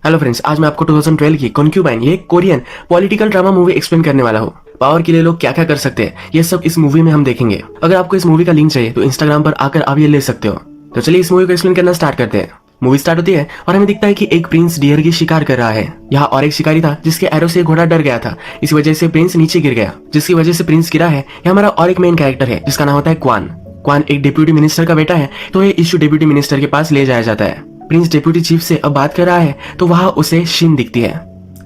Hello friends, आज मैं आपको 2012 की कॉन्क्यूबाइन ये Korean political drama movie explain करने वाला हूँ। पावर के लिए लोग क्या क्या कर सकते हैं ये सब इस मूवी में हम देखेंगे। अगर आपको इस मूवी का लिंक चाहिए तो इंस्टाग्राम पर आकर आप ये ले सकते हो। तो चलिए इस मूवी को एक्सप्लेन करना स्टार्ट करते हैं। मूवी स्टार्ट होती है और हमें दिखता है कि एक प्रिंस डियर की शिकार कर रहा है। यहाँ और एक शिकारी था जिसके एरो से घोड़ा डर गया था, इस वजह से प्रिंस नीचे गिर गया। जिसकी वजह से प्रिंस गिरा है। यहाँ हमारा और एक मेन कैरेक्टर है जिसका नाम होता है क्वान। क्वान एक डिप्यूटी मिनिस्टर का बेटा है, तो ये इश्यू डिप्यूटी मिनिस्टर के पास ले जाया जाता है। प्रिंस डिप्यूटी चीफ से अब बात कर रहा है तो वहाँ उसे शिन दिखती है।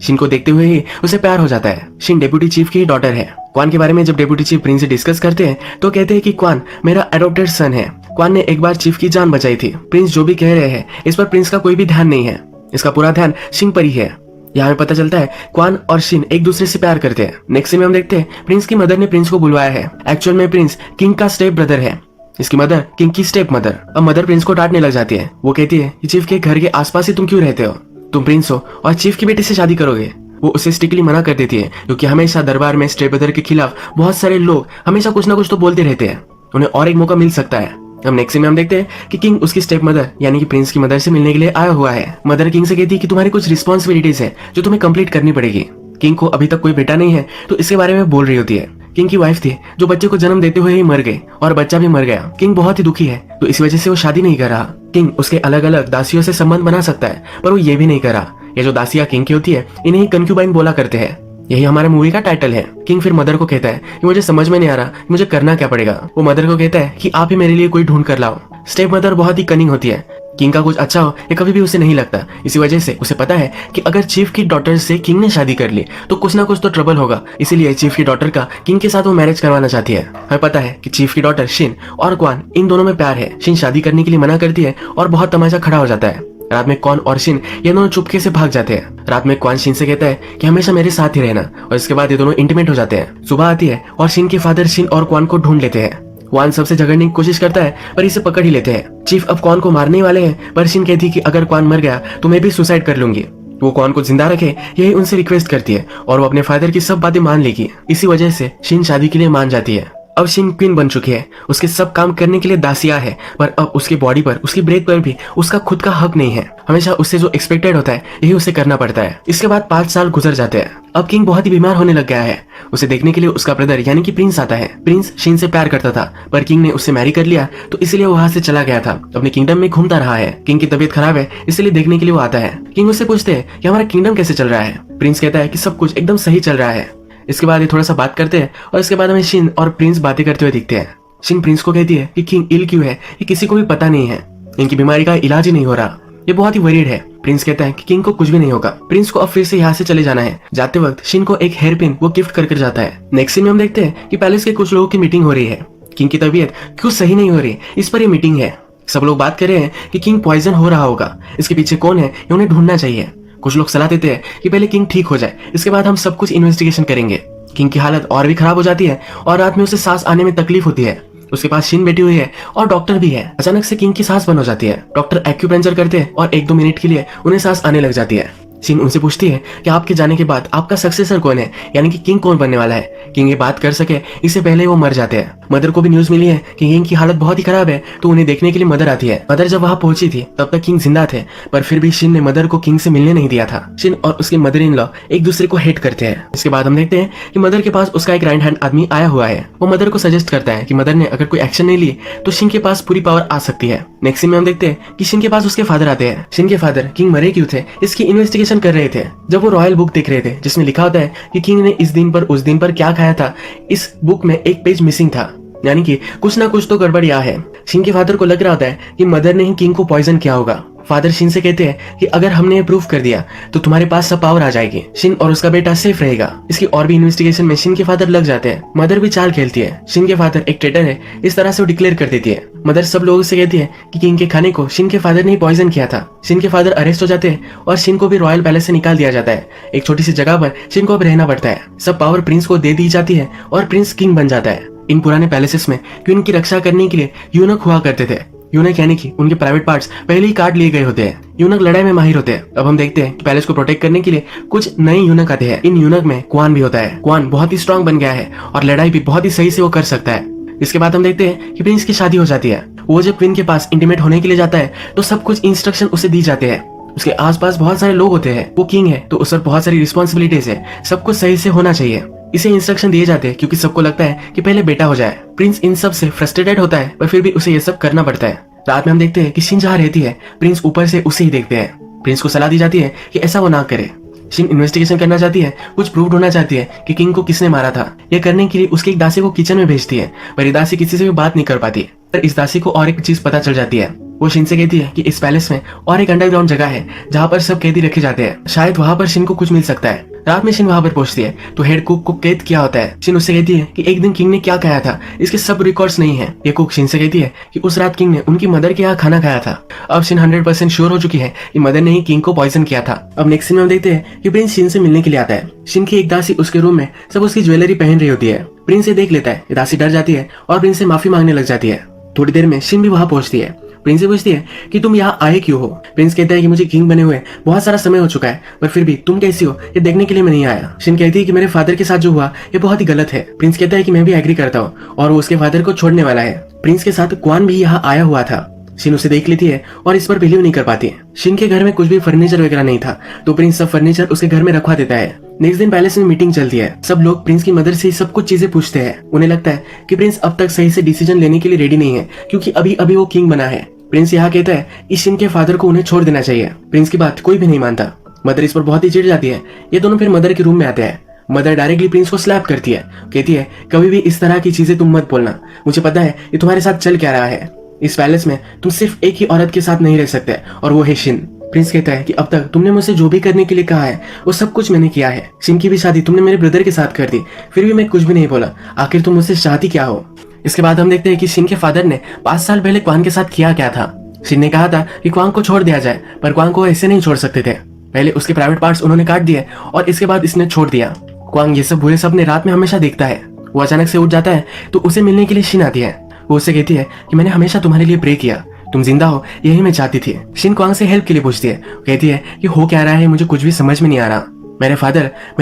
शिन को देखते हुए ही उसे प्यार हो जाता है। शिन डिप्यूटी चीफ की डॉटर है। क्वान के बारे में जब डिप्यूटी चीफ प्रिंस से डिस्कस करते हैं तो कहते हैं कि क्वान मेरा एडॉप्टेड सन है। क्वान ने एक बार चीफ की जान बचाई थी। प्रिंस जो भी कह रहे हैं इस पर प्रिंस का कोई भी ध्यान नहीं है, इसका पूरा ध्यान शिन पर ही है। यहाँ में पता चलता है क्वान और शिन एक दूसरे से प्यार करते हैं। नेक्स्ट सीन में हम देखते हैं प्रिंस की मदर ने प्रिंस को बुलवाया है। एक्चुअल में प्रिंस किंग का स्टेप ब्रदर है, इसकी मदर किंग की स्टेप मदर। अब मदर प्रिंस को डांटने लग जाती है। वो कहती है कि चीफ के घर के आसपास ही तुम क्यों रहते हो, तुम प्रिंस हो और चीफ की बेटी से शादी करोगे। वो उसे स्ट्रिक्टली मना कर देती है क्योंकि हमेशा दरबार में स्टेप ब्रदर के खिलाफ बहुत सारे लोग हमेशा कुछ ना कुछ तो बोलते रहते हैं, उन्हें और एक मौका मिल सकता है। अब नेक्स्ट में हम देखते हैं कि किंग उसकी स्टेप मदर यानी कि प्रिंस की मदर से मिलने के लिए आया हुआ है। मदर किंग से कहती है कि तुम्हारी कुछ रिस्पॉन्सिबिलिटीज है जो तुम्हें कंप्लीट करनी पड़ेगी। किंग को अभी तक कोई बेटा नहीं है तो इसके बारे में बोल रही होती है। किंग की वाइफ थी जो बच्चे को जन्म देते हुए ही मर गई और बच्चा भी मर गया। किंग बहुत ही दुखी है तो इस वजह से वो शादी नहीं कर रहा। किंग उसके अलग अलग दासियों से संबंध बना सकता है पर वो ये भी नहीं कर रहा। ये जो दासियां किंग की होती है इन्हें ही कंक्यूबाइन बोला करते हैं। यही हमारे मूवी का टाइटल है। किंग फिर मदर को कहता है कि मुझे समझ में नहीं आ रहा मुझे करना क्या पड़ेगा। वो मदर को कहता है कि आप ही मेरे लिए कोई ढूंढ कर लाओ। स्टेप मदर बहुत ही कनिंग होती है। किंग का कुछ अच्छा हो ये कभी भी उसे नहीं लगता, इसी वजह से उसे पता है कि अगर चीफ की डॉटर से किंग ने शादी कर ली तो कुछ ना कुछ तो ट्रबल होगा। इसीलिए चीफ की डॉटर का किंग के साथ वो मैरिज करवाना चाहती है। हमें पता है कि चीफ की डॉटर शिन और क्वान इन दोनों में प्यार है। शिन शादी करने के लिए मना करती है और बहुत तमाशा खड़ा हो जाता है। रात में क्वान और शिन ये दोनों चुपके से भाग जाते हैं। रात में क्वान शिन से कहता है कि हमेशा मेरे साथ ही रहना और इसके बाद ये दोनों इंटीमेट हो जाते हैं। सुबह आती है और शिन के फादर शिन और क्वान को ढूंढ लेते हैं। क्वान सबसे झगड़ने की कोशिश करता है पर इसे पकड़ ही लेते हैं। चीफ अब क्वान को मारने वाले हैं पर शिन कहती है कि अगर क्वान मर गया तो मैं भी सुसाइड कर लूंगी। वो क्वान को जिंदा रखे यही उनसे रिक्वेस्ट करती है और वो अपने फादर की सब बातें मान लेगी। इसी वजह से शिन शादी के लिए मान जाती है। अब शिन क्वीन बन चुकी है, उसके सब काम करने के लिए दासिया है पर अब उसकी बॉडी पर उसकी ब्रेथ पर भी उसका खुद का हक नहीं है। हमेशा उससे जो एक्सपेक्टेड होता है यही उसे करना पड़ता है। इसके बाद 5 साल गुजर जाते हैं। अब किंग बहुत ही बीमार होने लग गया है। उसे देखने के लिए उसका ब्रदर यानी कि प्रिंस आता है। प्रिंस शिन से प्यार करता था पर किंग ने उससे मैरी कर लिया तो इसलिए वहां से चला गया था। अपने किंगडम में घूमता रहा है। किंग की तबीयत खराब है इसलिए देखने के लिए वो आता है। किंग उससे पूछते हैं कि हमारा किंगडम कैसे चल रहा है। प्रिंस कहता है कि सब कुछ एकदम सही चल रहा है। इसके बाद ये थोड़ा सा बात करते हैं और इसके बाद हमें शिन और प्रिंस बातें करते हुए दिखते हैं। शिन प्रिंस को कहती है कि किंग इल क्यों है ये किसी को भी पता नहीं है, इनकी बीमारी का इलाज ही नहीं हो रहा, ये बहुत ही वरीड है। प्रिंस कहता है कि किंग को कुछ भी नहीं होगा। प्रिंस को अब फिर से यहाँ से चले जाना है। जाते वक्त शिन को एक हेयर पिन वो गिफ्ट कर जाता है। नेक्स्ट सीन में हम देखते हैं कि पैलेस के कुछ लोगों की मीटिंग हो रही है। किंग की तबीयत क्यों सही नहीं हो रही इस पर ये मीटिंग है। सब लोग बात कर रहे हैं कि किंग पॉइजन हो रहा होगा, इसके पीछे कौन है ये उन्हें ढूंढना चाहिए। कुछ लोग सलाह देते हैं कि पहले किंग ठीक हो जाए इसके बाद हम सब कुछ इन्वेस्टिगेशन करेंगे। किंग की हालत और भी खराब हो जाती है और रात में उसे सांस आने में तकलीफ होती है। उसके पास शिन बैठी हुई है और डॉक्टर भी है। अचानक से किंग की सांस बंद हो जाती है। डॉक्टर एक्यूप्रेंचर करते हैं और 1-2 मिनट के लिए उन्हें सांस आने लग जाती है। शिन उनसे पूछती है कि आपके जाने के बाद आपका सक्सेसर कौन है यानी कि किंग कौन बनने वाला है। किंग ये बात कर सके इससे पहले वो मर जाते हैं। मदर को भी न्यूज मिली है कि किंग की हालत बहुत ही खराब है तो उन्हें देखने के लिए मदर आती है। मदर जब वहां पहुंची थी तब तक किंग जिंदा थे पर फिर भी शिन ने मदर को किंग से मिलने नहीं दिया था। शिन और उसके मदर इन लॉ एक दूसरे को हेट करते हैं। इसके बाद हम देखते हैं कि मदर के पास उसका एक राइट हैंड आदमी आया हुआ है। वो मदर को सजेस्ट करता है कि मदर ने अगर कोई एक्शन नहीं ली तो शिन के पास पूरी पावर आ सकती है। नेक्स्ट सीन में हम देखते हैं कि शिन के पास उसके फादर आते हैं। शिन के फादर किंग मरे क्यों थे इसकी इन्वेस्टिगेशन कर रहे थे। जब वो रॉयल बुक देख रहे थे जिसमें लिखा होता है कि किंग ने इस दिन पर उस दिन पर क्या खाया था, इस बुक में एक पेज मिसिंग था यानी कि कुछ ना कुछ तो गड़बड़ यहाँ है। शिन के फादर को लग रहा होता है कि मदर ने ही किंग को पॉइजन किया होगा। फादर शिन से कहते हैं कि अगर हमने ये प्रूफ कर दिया तो तुम्हारे पास सब पावर आ जाएगी, शिन और उसका बेटा सेफ रहेगा। इसकी और भी इन्वेस्टिगेशन में शिन के फादर लग जाते हैं। मदर भी चाल खेलती है। शिन के फादर एक ट्रेटर है इस तरह से वो डिक्लेयर कर देती है। मदर सब लोगों से कहती है कि किंग के खाने को शिन के फादर ने ही पॉइजन किया था। शिन के फादर अरेस्ट हो जाते हैं और शिन को भी रॉयल पैलेस से निकाल दिया जाता है। एक छोटी सी जगह पर शिन को अब रहना पड़ता है। सब पावर प्रिंस को दे दी जाती है और प्रिंस किंग बन जाता है। इन पुराने पैलेसेस में क्वीन की रक्षा करने के लिए यूनक हुआ करते थे। यूनक यानी कि उनके प्राइवेट पार्ट्स पहले ही काट लिए गए होते हैं। यूनक लड़ाई में माहिर होते हैं। अब हम देखते हैं कि पैलेस को प्रोटेक्ट करने के लिए कुछ नए यूनक आते हैं। इन यूनक में क्वान भी होता है। क्वान बहुत ही स्ट्रांग बन गया है और लड़ाई भी बहुत ही सही से वो कर सकता है। इसके बाद हम देखते हैं कि प्रिंस की शादी हो जाती है। वो जब क्वीन के पास इंटीमेट होने के लिए जाता है तो सब कुछ इंस्ट्रक्शन उसे दी जाते हैं। उसके आसपास बहुत सारे लोग होते हैं, वो किंग है तो उस पर बहुत सारी रिस्पॉन्सिबिलिटीज है, सब कुछ सही से होना चाहिए। इसे इंस्ट्रक्शन दिए जाते हैं क्योंकि सबको लगता है कि पहले बेटा हो जाए। प्रिंस इन सब से फ्रस्ट्रेटेड होता है पर फिर भी उसे ये सब करना पड़ता है। रात में हम देखते हैं कि शिन जहाँ रहती है, प्रिंस ऊपर से उसे ही देखते हैं। प्रिंस को सलाह दी जाती है कि ऐसा वो ना करे। शिन इन्वेस्टिगेशन करना चाहती है, कुछ प्रूव ढूंढना चाहती है कि किंग को किसने मारा था। यह करने के लिए उसकी एक दासी को किचन में भेजती है, पर ये दासी किसी से भी बात नहीं कर पाती। पर इस दासी को और एक चीज पता चल जाती है। वो शिन से कहती है कि इस पैलेस में और एक अंडरग्राउंड जगह है जहाँ पर सब कैदी रखे जाते हैं, शायद वहाँ पर शिन को कुछ मिल सकता है। रात में शिन वहाँ पर पहुंचती है तो हेड कुक को कैद किया होता है। शिन उससे कहती है कि एक दिन किंग ने क्या खाया था, इसके सब रिकॉर्ड्स नहीं है। ये कुक शिन से कहती है कि उस रात किंग ने उनकी मदर के यहाँ खाना खाया था। अब शिन 100% श्योर हो चुकी है कि मदर ने ही किंग को पॉइजन किया था। अब नेक्स्ट सीन में हम देखते हैं कि प्रिंस शिन से मिलने के लिए आता है। शिन की एक दासी उसके रूम में सब उसकी ज्वेलरी पहन रही होती है। प्रिंस से देख लेता है, दासी डर जाती है और प्रिंस से माफी मांगने लग जाती है। थोड़ी देर में शिन भी वहां पहुंचती है। प्रिंस से पूछती है कि तुम यहाँ आए क्यों हो। प्रिंस कहता है कि मुझे किंग बने हुए बहुत सारा समय हो चुका है, पर फिर भी तुम कैसी हो ये देखने के लिए मैं नहीं आया। शिन कहती है कि मेरे फादर के साथ जो हुआ ये बहुत ही गलत है। प्रिंस कहता है कि मैं भी एग्री करता हूँ और वो उसके फादर को छोड़ने वाला है। प्रिंस के साथ क्वान भी यहाँ आया हुआ था। शिन उसे देख लेती है और इस पर बिलीव नहीं कर पाती। शिन के घर में कुछ भी फर्नीचर वगैरह नहीं था तो प्रिंस सब फर्नीचर उसके घर में रखवा देता है। नेक्स्ट दिन पैलेस में मीटिंग चलती है। सब लोग प्रिंस की मदर से सब कुछ चीजें पूछते हैं। उन्हें लगता है कि प्रिंस अब तक सही से डिसीजन लेने के लिए रेडी नहीं है क्योंकि अभी अभी वो किंग बना है। प्रिंस यहाँ कहता है कि शिन के फादर को उन्हें छोड़ देना चाहिए। प्रिंस की बात कोई भी नहीं मानता। मदर इस पर बहुत ही चिढ़ जाती है। ये दोनों फिर मदर के रूम में आते हैं। मदर डायरेक्टली प्रिंस को स्लैप करती है, कहती है कभी भी इस तरह की चीजें तुम मत बोलना, मुझे पता है ये तुम्हारे साथ चल क्या रहा है। इस पैलेस में तुम सिर्फ एक ही औरत के साथ नहीं रह सकते और वो है शिन। प्रिंस कहता है कि अब तक तुमने मुझसे जो भी करने के लिए कहा है वो सब कुछ मैंने किया है। शिन की भी शादी तुमने मेरे ब्रदर के साथ कर दी, फिर भी मैं कुछ भी नहीं बोला। आखिर तुम मुझसे चाहती क्या हो। इसके बाद हम देखते हैं कि शिन के फादर ने 5 साल पहले क्वान के साथ किया क्या था। शिन ने कहा था कि क्वांग को छोड़ दिया जाए, पर क्वांग को ऐसे नहीं छोड़ सकते थे। पहले उसके प्राइवेट पार्ट्स उन्होंने काट दिए और इसके बाद इसने छोड़ दिया। क्वांग ये सब बुरे सपने रात में हमेशा देखता है। वो अचानक से उठ जाता है तो उसे मिलने के लिए शिन आती है। वो उससे कहती है कि मैंने हमेशा तुम्हारे लिए प्रे किया, तुम जिंदा हो यही मैं चाहती थी। शिन क्वांग से हेल्प के लिए पूछती है, कहती है कि हो क्या रहा है मुझे कुछ भी समझ में नहीं आ रहा। मेरे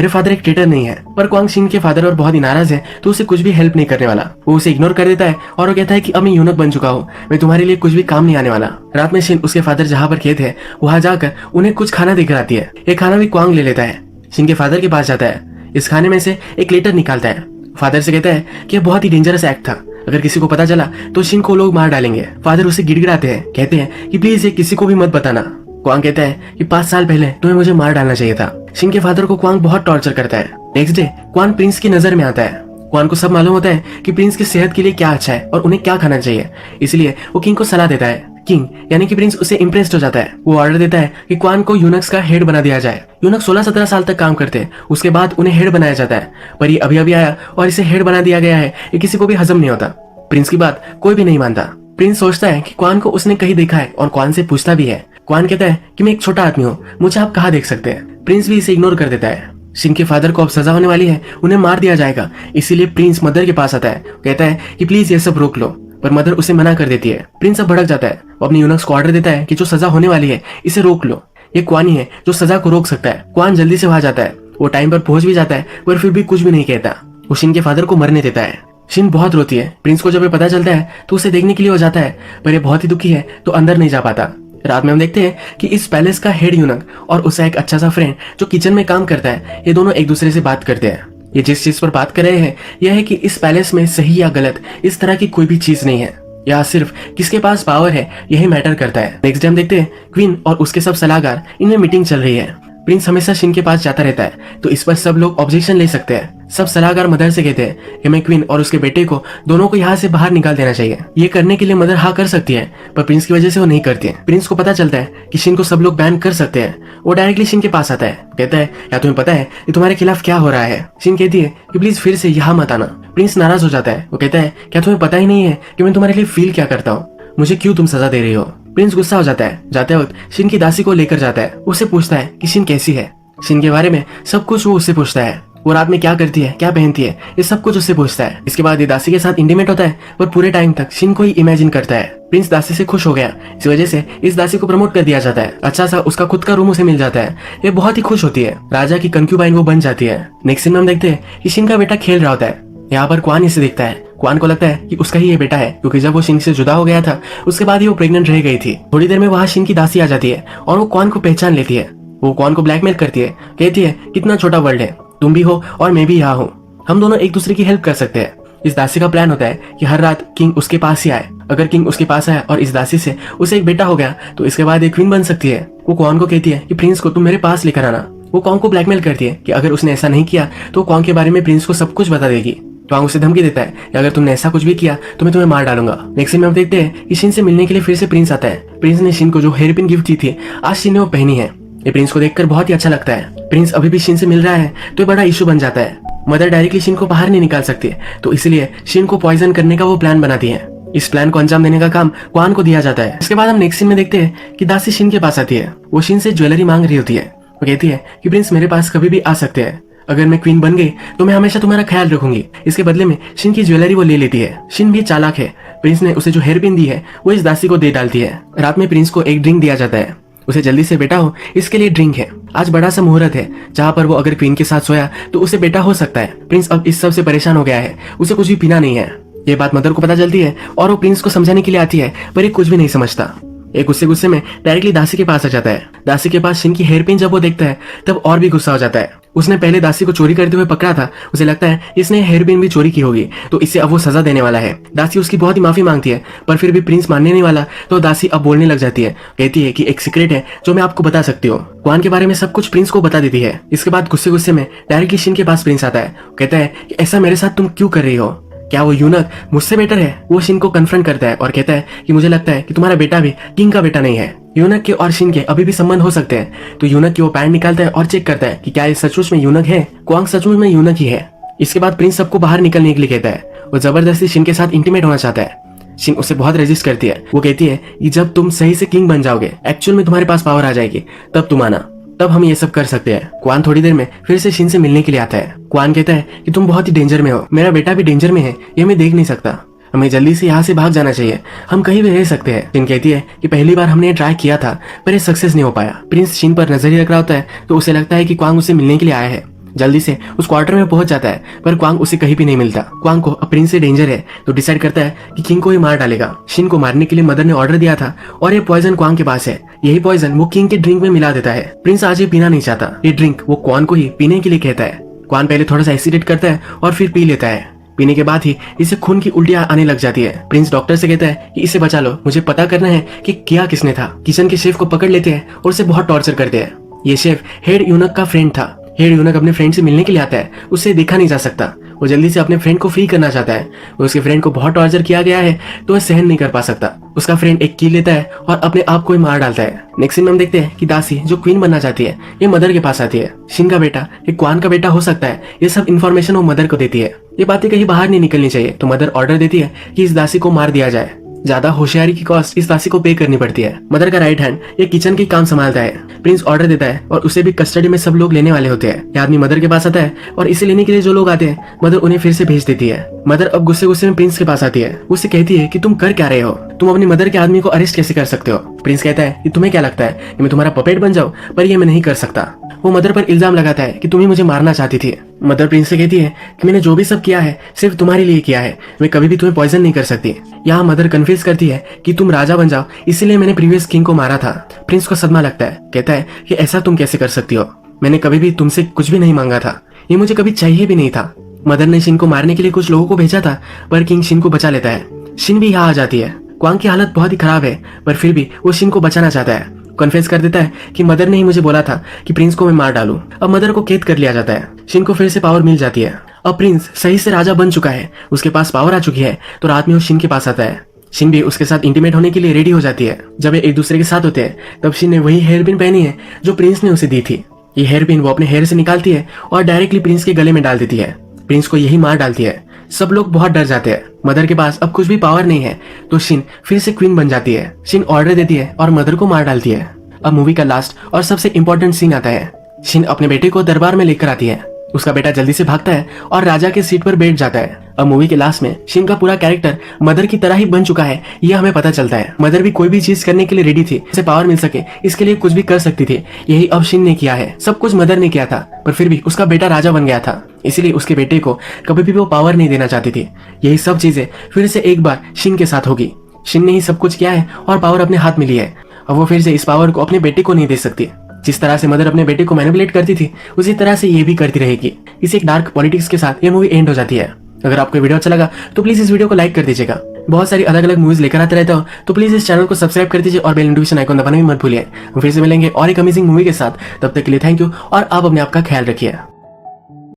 फादर एक ट्रेटर नहीं है। पर क्वांग शिन के फादर और बहुत ही नाराज है तो उसे कुछ भी हेल्प नहीं करने वाला। वो उसे इग्नोर कर देता है और वो कहता है कि अब मैं यूनक बन चुका हूँ, मैं तुम्हारे लिए कुछ भी काम नहीं आने वाला। रात में शिन उसके फादर जहाँ पर कैद है वहां जाकर उन्हें कुछ खाना देकर आती है। ये खाना भी क्वांग ले लेता है। शिन के फादर के पास जाता है, इस खाने में से एक लेटर निकालता है। फादर से कहता है कि यह बहुत ही डेंजरस एक्ट था, अगर किसी को पता चला तो शिन को लोग मार डालेंगे। फादर उसे गिड़गिड़ाते हैं, कहते हैं कि प्लीज ये किसी को भी मत बताना। क्वांग कहता है कि 5 साल पहले तुम्हें मुझे मार डालना चाहिए था। शिन के फादर को क्वांग बहुत टॉर्चर करता है। नेक्स्ट डे क्वान प्रिंस की नजर में आता है। क्वान को सब मालूम होता है कि प्रिंस की सेहत के लिए क्या अच्छा है और उन्हें क्या खाना चाहिए, इसलिए वो किंग को सलाह देता है। किंग यानी कि प्रिंस उसे इम्प्रेस्ड हो जाता है। वो ऑर्डर देता है कि क्वान को यूनक्स का हेड बना दिया जाए। यूनक 16-17 साल तक काम करते हैं, उसके बाद उन्हें हेड बनाया जाता है। पर ये अभी अभी आया और इसे हेड बना दिया गया है, ये किसी को भी हजम नहीं होता। प्रिंस की बात कोई भी नहीं मानता। प्रिंस सोचता है कि क्वान को उसने कहीं देखा है और क्वान से पूछता भी है। क्वान कहता है कि मैं एक छोटा आदमी हूँ, मुझे आप कहाँ देख सकते हैं। प्रिंस भी इसे इग्नोर कर देता है। शिन के फादर को अब सजा होने वाली है, उन्हें मार दिया जाएगा, इसीलिए प्रिंस मदर के पास आता है, कहता है कि प्लीज ये सब रोक लो, पर मदर उसे मना कर देती है। प्रिंस अब भड़क जाता है। वो अपने यूनक्स को ऑर्डर देता है कि जो सजा होने वाली है इसे रोक लो, ये क्वान ही है जो सजा को रोक सकता है। क्वान जल्दी से वहां जाता है, वो टाइम पर पहुंच भी जाता है पर फिर भी कुछ भी नहीं कहता। वो शिन के फादर को मरने देता है। शिन बहुत रोती है। प्रिंस को जब ये पता चलता है तो उसे देखने के लिए हो जाता है, पर ये बहुत ही दुखी है तो अंदर नहीं जा पाता। रात में हम देखते हैं कि इस पैलेस का हेड यूनक और उसका एक अच्छा सा फ्रेंड जो किचन में काम करता है, ये दोनों एक दूसरे से बात करते हैं। ये जिस चीज पर बात कर रहे हैं यह है कि इस पैलेस में सही या गलत इस तरह की कोई भी चीज नहीं है, या सिर्फ किसके पास पावर है यही मैटर करता है। नेक्स्ट डे हम देखते हैं क्वीन और उसके सब सलाहकार, इनमें मीटिंग चल रही है। प्रिंस हमेशा शिन के पास जाता रहता है तो इस पर सब लोग ऑब्जेक्शन ले सकते हैं। सब सलाहकार मदर से कहते हैं कि मैं क्वीन और उसके बेटे को दोनों को यहाँ से बाहर निकाल देना चाहिए। ये करने के लिए मदर हाँ कर सकती है, पर प्रिंस की वजह से वो नहीं करती है। प्रिंस को पता चलता है कि शिन को सब लोग बैन कर सकते हैं। वो डायरेक्टली शिन के पास आता है, कहता है या तुम्हें पता है कि तुम्हारे खिलाफ क्या हो रहा है। शिन कहती है कि प्लीज फिर से यहाँ मत आना। प्रिंस नाराज हो जाता है। वो कहता है क्या तुम्हें पता ही नहीं है कि मैं तुम्हारे लिए फील क्या करता हूँ, मुझे क्यों तुम सजा दे रही हो। प्रिंस गुस्सा हो जाता है। जाते वक्त शिन की दासी को लेकर जाता है, उससे पूछता है कि शिन कैसी है। शिन के बारे में सब कुछ वो उससे पूछता है, वो रात में क्या करती है, क्या पहनती है, ये सब कुछ उससे पूछता है। इसके बाद ये दासी के साथ इंटीमेट होता है, पर पूरे टाइम तक शिन को ही इमेजिन करता है। प्रिंस दासी से खुश हो गया, इस वजह से इस दासी को प्रमोट कर दिया जाता है। अच्छा सा उसका खुद का रूम उसे मिल जाता है। ये बहुत ही खुश होती है। राजा की कंक्यूबाइन वो बन जाती है। नेक्स्ट सीन में हम देखते हैं कि शिन का बेटा खेल रहा होता है। यहाँ पर क्वान इसे देखता है। क्वान को लगता है कि उसका ही ये बेटा है, क्योंकि जब वो शिन से जुदा हो गया था उसके बाद ही वो प्रेग्नेंट रह गई थी। थोड़ी देर में वहाँ शिन की दासी आ जाती है और वो क्वान को पहचान लेती है। वो क्वान को ब्लैकमेल करती है, कहती है कितना छोटा वर्ल्ड है, तुम भी हो और मैं भी यहाँ हूँ, हम दोनों एक दूसरे की हेल्प कर सकते हैं। इस दासी का प्लान होता है कि हर रात किंग उसके पास ही आए। अगर किंग उसके पास आया और इस दासी से उसे एक बेटा हो गया तो इसके बाद एक क्वीन बन सकती है। वो क्वान को कहती है कि प्रिंस को तुम मेरे पास लेकर आना। वो क्वान को ब्लैकमेल करती है कि अगर उसने ऐसा नहीं किया तो क्वान के बारे में प्रिंस को सब कुछ बता देगी। क्वान उसे धमकी देता है कि अगर तुमने ऐसा कुछ भी किया तो मैं तुम्हें मार डालूंगा। नेक्स्ट सीन में हम देखते हैं कि शिन से मिलने के लिए फिर से प्रिंस आता है। प्रिंस ने शिन को जो हेयरपिन गिफ्ट की थी आज शिन ने वो पहनी है। ये प्रिंस को देखकर बहुत ही अच्छा लगता है। प्रिंस अभी भी शिन से मिल रहा है तो बड़ा इशू बन जाता है। मदर डायरेक्टली शिन को बाहर नहीं निकाल सकती, तो इसलिए शिन को पॉइजन करने का वो प्लान बनाती है। इस प्लान को अंजाम देने का काम क्वान को दिया जाता है। इसके बाद हम नेक्स्ट सीन में देखते हैं कि दासी शिन के पास आती है। वो शिन से ज्वेलरी मांग रही होती है। वो कहती है कि प्रिंस मेरे पास कभी भी आ सकते हैं, अगर मैं क्वीन बन गई तो मैं हमेशा तुम्हारा ख्याल रखूंगी। इसके बदले में शिन की ज्वेलरी वो ले लेती है। शिन भी चालाक है। प्रिंस ने उसे जो हेयरपिन दी है वो इस दासी को दे डालती है। रात में प्रिंस को एक ड्रिंक दिया जाता है। उसे जल्दी से बेटा हो इसके लिए ड्रिंक है। आज बड़ा सा मुहूर्त है जहाँ पर वो अगर क्वीन के साथ सोया तो उसे बेटा हो सकता है। प्रिंस अब इस सब से परेशान हो गया है, उसे कुछ भी पीना नहीं है। ये बात मदर को पता चलती है और वो प्रिंस को समझाने के लिए आती है, पर ये कुछ भी नहीं समझता। एक गुस्से में डायरेक्टली दासी के पास आ जाता है। दासी के पास शिन की हेयरपिन जब वो देखता है तब और भी गुस्सा हो जाता है। उसने पहले दासी को चोरी करते हुए पकड़ा था, उसे लगता है इसने हेयरपिन भी चोरी की होगी तो इससे अब वो सजा देने वाला है। दासी उसकी बहुत ही माफी मांगती है, पर फिर भी प्रिंस मानने नहीं वाला तो दासी अब बोलने लग जाती है। कहती है कि एक सीक्रेट है जो मैं आपको बता सकती हूँ। क्वान के बारे में सब कुछ प्रिंस को बता देती है। इसके बाद गुस्से में डायरेक्टली शिन के पास प्रिंस आता है। कहता है कि ऐसा मेरे साथ तुम क्यों कर रही हो, क्या वो यूनक मुझसे बेटर है? वो शिन को कन्फ्रंट करता है और कहता है कि मुझे लगता है कि तुम्हारा बेटा भी किंग का बेटा नहीं है। यूनक के और शिन के अभी भी संबंध हो सकते हैं। तो यूनक की वो पैंट निकालता है और चेक करता है कि क्या ये सचमुच में यूनक है। क्वांग सचमुच में यूनक ही है। इसके बाद प्रिंस सबको बाहर निकलने के लिए कहता है। वो जबरदस्ती शिन के साथ इंटीमेट होना चाहता है। शिन उसे बहुत रेजिस्ट करती है। वो कहती है कि जब तुम सही से किंग बन जाओगे, एक्चुअल में तुम्हारे पास पावर आ जाएगी, तब तुम आना, तब हम ये सब कर सकते हैं। क्वान थोड़ी देर में फिर से शिन से मिलने के लिए आता है। क्वान कहता है कि तुम बहुत ही डेंजर में हो, मेरा बेटा भी डेंजर में है, ये मैं देख नहीं सकता, हमें जल्दी से यहाँ से भाग जाना चाहिए, हम कहीं भी रह सकते हैं। शिन कहती है कि पहली बार हमने ट्राई किया था पर ये सक्सेस नहीं हो पाया। प्रिंस शिन पर नजर ही रख रहा होता है तो उसे लगता है कि क्वांग उसे मिलने के लिए आया है। जल्दी से उस क्वार्टर में पहुंच जाता है पर क्वांग उसे कहीं भी नहीं मिलता। क्वांग को अब प्रिंस से डेंजर है तो डिसाइड करता है कि किंग को ही मार डालेगा। शिन को मारने के लिए मदर ने ऑर्डर दिया था और ये पॉइजन क्वांग के पास है। यही पॉइजन वो किंग के ड्रिंक में मिला देता है। प्रिंस आज ये पीना नहीं चाहता। ये ड्रिंक वो क्वान को ही पीने के लिए कहता है। क्वान पहले थोड़ा सा एसिडेट करता है और फिर पी लेता है। पीने के बाद ही इसे खून की उल्टियां आने लग जाती है। प्रिंस डॉक्टर से कहता है कि इसे बचा लो, मुझे पता करना है कि किया किसने था। किचन के शेफ को पकड़ लेते हैं और उसे बहुत टॉर्चर करते हैं। ये शेफ हेड यूनक का फ्रेंड था। हेड यूनक अपने फ्रेंड से मिलने के लिए आता है, उससे देखा नहीं जा सकता। वो जल्दी से अपने फ्रेंड को फ्री करना चाहता है। उसके फ्रेंड को बहुत टॉर्चर किया गया है तो वह सहन नहीं कर पा सकता। उसका फ्रेंड एक कील लेता है और अपने आप को ही मार डालता है। नेक्स्ट सीन में हम देखते हैं कि दासी जो क्वीन बनना चाहती है ये मदर के पास आती है। शिन का बेटा ये क्वान का बेटा हो सकता है, ये सब इन्फॉर्मेशन वो मदर को देती है। ये बातें कहीं बाहर नहीं निकलनी चाहिए तो मदर ऑर्डर देती है कि इस दासी को मार दिया जाए। ज्यादा होशियारी की कॉस्ट इस दासी को पे करनी पड़ती है। मदर का राइट हैंड ये किचन के काम संभालता है। प्रिंस ऑर्डर देता है और उसे भी कस्टडी में सब लोग लेने वाले होते हैं। ये आदमी मदर के पास आता है और इसे लेने के लिए जो लोग आते हैं मदर उन्हें फिर से भेज देती है। मदर अब गुस्से में प्रिंस के पास आती है। उससे कहती है कि तुम कर क्या रहे हो, तुम अपनी मदर के आदमी को अरेस्ट कैसे कर सकते हो। प्रिंस कहता है कि तुम्हें क्या लगता है कि मैं तुम्हारा पपेट बन जाऊं, पर ये मैं नहीं कर सकता। वो मदर पर इल्जाम लगाता है कि तुम ही मुझे मारना चाहती थी। मदर प्रिंस से कहती है कि मैंने जो भी सब किया है सिर्फ तुम्हारे लिए किया है, मैं कभी भी तुम्हें पॉइजन नहीं कर सकती। यहाँ मदर कन्फ्यूज करती है कि तुम राजा बन जाओ इसीलिए मैंने प्रीवियस किंग को मारा था। प्रिंस को सदमा लगता है, कहता है कि ऐसा तुम कैसे कर सकती हो, मैंने कभी भी तुमसे कुछ भी नहीं मांगा था, ये मुझे कभी चाहिए भी नहीं था। मदर ने शिन को मारने के लिए कुछ लोगों को भेजा था पर किंग शिन को बचा लेता है। शिन भी यहाँ आ जाती है। क्वांग की हालत बहुत ही खराब है पर फिर भी वो शिन को बचाना चाहता है। कन्फेस कर देता है कि मदर ने ही मुझे बोला था कि प्रिंस को मैं मार डालूं। अब मदर को कैद कर लिया जाता है। शिन को फिर से पावर मिल जाती है। अब प्रिंस सही से राजा बन चुका है, उसके पास पावर आ चुकी है तो रात में वो शिन के पास आता है। शिन भी उसके साथ इंटीमेट होने के लिए रेडी हो जाती है। जब ये एक दूसरे के साथ होते हैं तब शिन ने वही हेयरपिन पहनी है जो प्रिंस ने उसे दी थी। ये हेयरपिन वो अपने हेयर से निकालती है और डायरेक्टली प्रिंस के गले में डाल देती है। प्रिंस को यही मार डालती है। सब लोग बहुत डर जाते हैं। मदर के पास अब कुछ भी पावर नहीं है तो शिन फिर से क्वीन बन जाती है। शिन ऑर्डर देती है और मदर को मार डालती है। अब मूवी का लास्ट और सबसे इम्पोर्टेंट सीन आता है। शिन अपने बेटे को दरबार में लेकर आती है। उसका बेटा जल्दी से भागता है और राजा के सीट पर बैठ जाता है। अब मूवी के लास्ट में शिन का पूरा कैरेक्टर मदर की तरह ही बन चुका है, यह हमें पता चलता है। मदर भी कोई भी चीज करने के लिए रेडी थी, उसे पावर मिल सके इसके लिए कुछ भी कर सकती थी। यही अब शिन ने किया है। सब कुछ मदर ने किया था पर फिर भी उसका बेटा राजा बन गया था। इसीलिए उसके बेटे को कभी भी वो पावर नहीं देना चाहती थी। यही सब चीजें फिर से एक बार शिन के साथ होगी। शिन ने ही सब कुछ किया है और पावर अपने हाथ में ली है। अब वो फिर से इस पावर को अपने बेटे को नहीं दे सकती। जिस तरह से मदर अपने बेटे को मैनिपुलेट करती थी उसी तरह से ये भी करती रहेगी। इस एक डार्क पॉलिटिक्स के साथ ये मूवी एंड हो जाती है। अगर आपको वीडियो अच्छा लगा तो प्लीज इस वीडियो को लाइक कर दीजिएगा। बहुत सारी अलग अलग मूवीज लेकर आते रहता हूँ, तो प्लीज इस चैनल को सब्सक्राइब कर दीजिए और बेल नोटिफिकेशन आइकन दबाना भी मत भूलिए। हम फिर से मिलेंगे और एक अमेजिंग मूवी के साथ। तब तक के लिए थैंक यू और आप अपने आप का ख्याल रखिए।